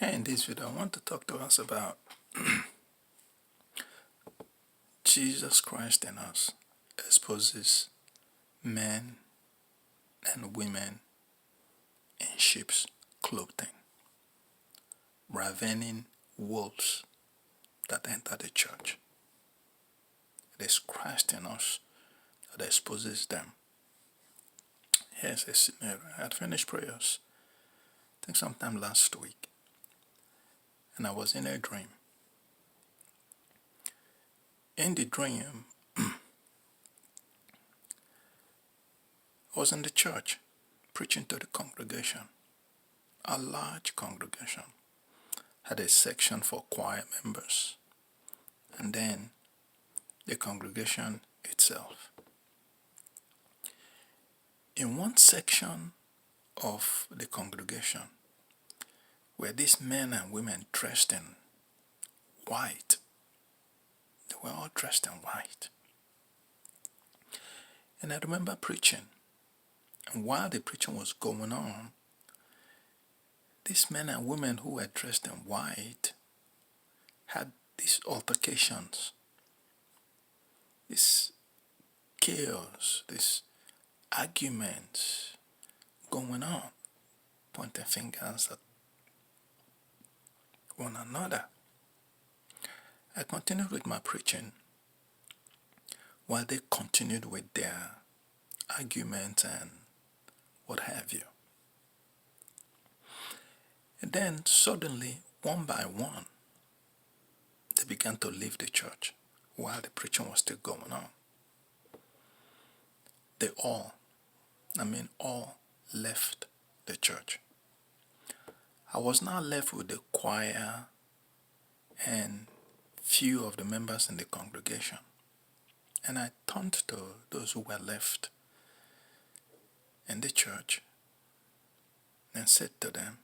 Here in this video, I want to talk to us about Jesus Christ in us exposes men and women in sheep's clothing, ravening wolves that enter the church. It is Christ in us that exposes them. Here's a scenario. I had finished prayers, I think sometime last week, and I was in a dream. In the dream, I was in the church preaching to the congregation. A large congregation had a section for choir members, and then the congregation itself. In one section of the congregation were these men and women dressed in white. They were all dressed in white. And I remember preaching, and while the preaching was going on, these men and women who were dressed in white had these altercations, this chaos, this arguments going on, pointing fingers at one another. I continued with my preaching while they continued with their arguments and what have you. And then suddenly, one by one, they began to leave the church while the preaching was still going on. They all left the church. I was now left with the choir and few of the members in the congregation. And I turned to those who were left in the church and said to them,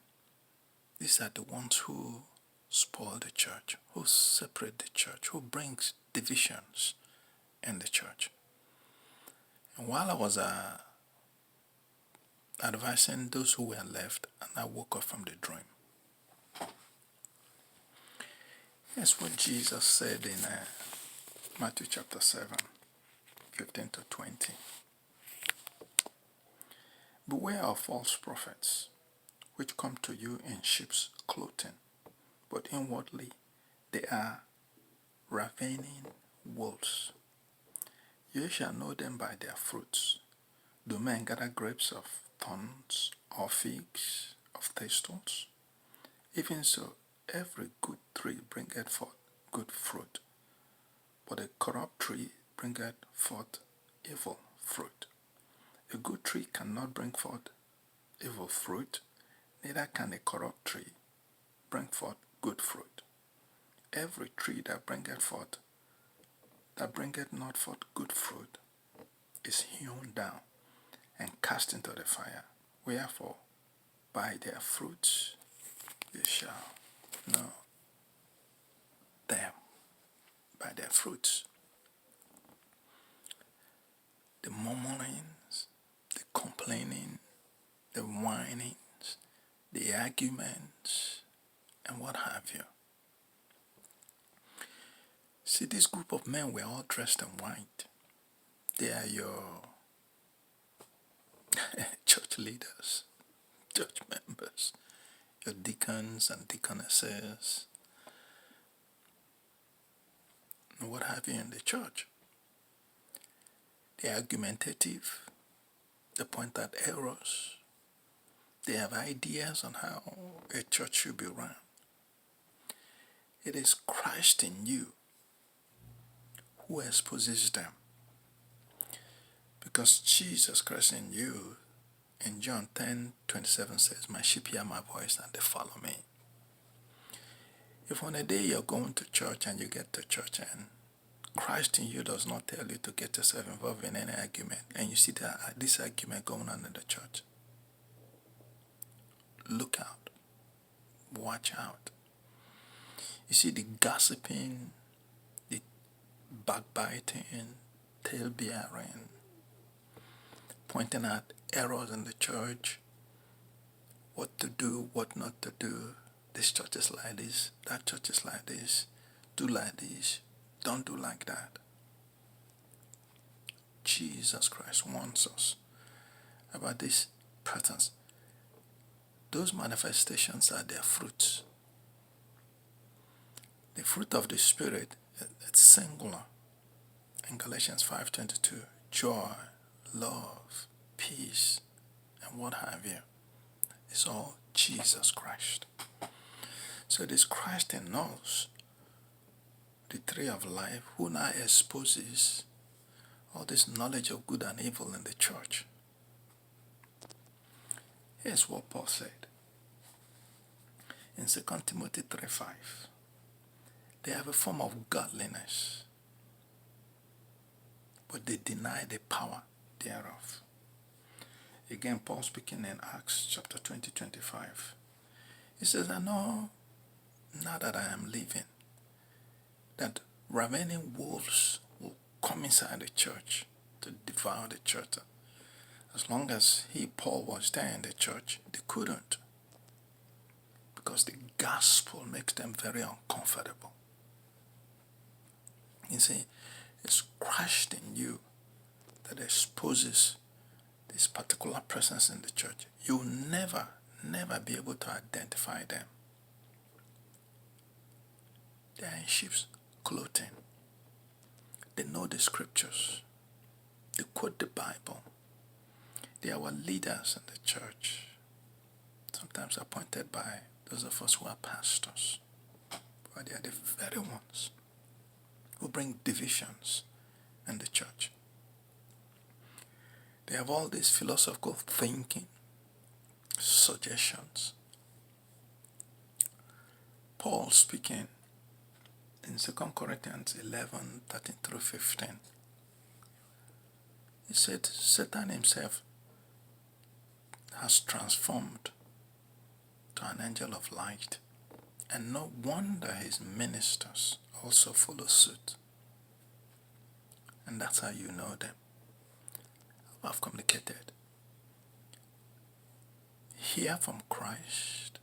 these are the ones who spoil the church, who separate the church, who brings divisions in the church. And while I was advising those who were left, and I woke up from the dream. Here's what Jesus said in Matthew chapter 7, 15 to 20. Beware of false prophets, which come to you in sheep's clothing, but inwardly they are ravening wolves. You shall know them by their fruits. Do men gather grapes of thorns or figs of thistles? Even so, every good tree bringeth forth good fruit, but a corrupt tree bringeth forth evil fruit. A good tree cannot bring forth evil fruit, neither can a corrupt tree bring forth good fruit. Every tree that bringeth not forth good fruit is hewn down and cast into the fire. Wherefore, by their fruits ye shall know them. By their fruits. The murmurings, the complaining, the whinings, the arguments, and what have you. See, this group of men were all dressed in white. They are your church leaders, church members, your deacons and deaconesses, and what have you in the church. They are argumentative. They point out errors. They have ideas on how a church should be run. It is Christ in you who exposes them. Because Jesus Christ in you, in John 10:27 says, my sheep hear my voice and they follow me. If on a day you're going to church and you get to church and Christ in you does not tell you to get yourself involved in any argument, and you see this argument going on in the church, look out. Watch out. You see the gossiping, the backbiting, tail-bearing, pointing out errors in the church, what to do, what not to do, this church is like this, that church is like this, do like this, don't do like that. Jesus Christ warns us about these patterns. Those manifestations are their fruits. The fruit of the Spirit, it's singular. In Galatians 5:22, joy, love, peace, and what have you. It's all Jesus Christ. So it is Christ in us, the tree of life, who now exposes all this knowledge of good and evil in the church. Here's what Paul said in 2 Timothy 3:5. They have a form of godliness, but they deny the power thereof. Again, Paul speaking in Acts chapter 20:25. He says, I know now that I am living, that ravening wolves will come inside the church to devour the church. As long as Paul was there in the church, they couldn't. Because the gospel makes them very uncomfortable. You see, it's Christ in you that exposes this particular presence in the church. You'll never be able to identify them. They are in sheep's clothing. They know the scriptures. They quote the Bible. They are our leaders in the church. Sometimes appointed by those of us who are pastors. But they are the very ones who bring divisions in the church. They have all this philosophical thinking, suggestions. Paul speaking in 2 Corinthians 11:13-15. He said Satan himself has transformed to an angel of light, and no wonder his ministers also follow suit. And that's how you know them. I've communicated. Hear from Christ.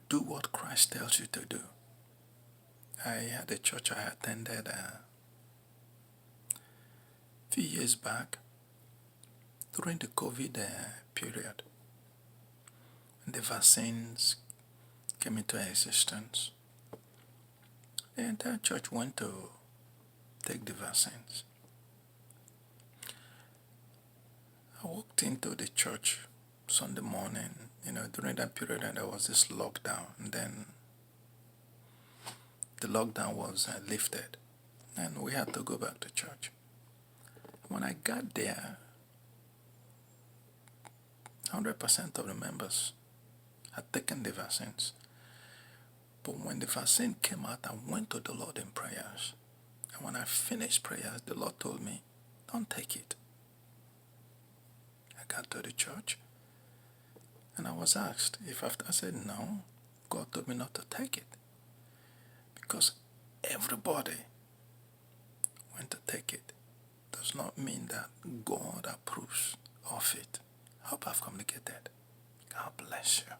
Do what Christ tells you to do. I had a church I attended a few years back during the COVID period. The vaccines came into existence. The entire church went to take the vaccines. I walked into the church Sunday morning, during that period, and there was this lockdown. And then the lockdown was lifted, and we had to go back to church. When I got there, 100% of the members had taken the vaccines. But when the vaccine came out, I went to the Lord in prayers. And when I finished prayers, the Lord told me, don't take it. I got to the church, and I was asked if after I said no, God told me not to take it. Because everybody went to take it does not mean that God approves of it. I hope I've communicated. God bless you.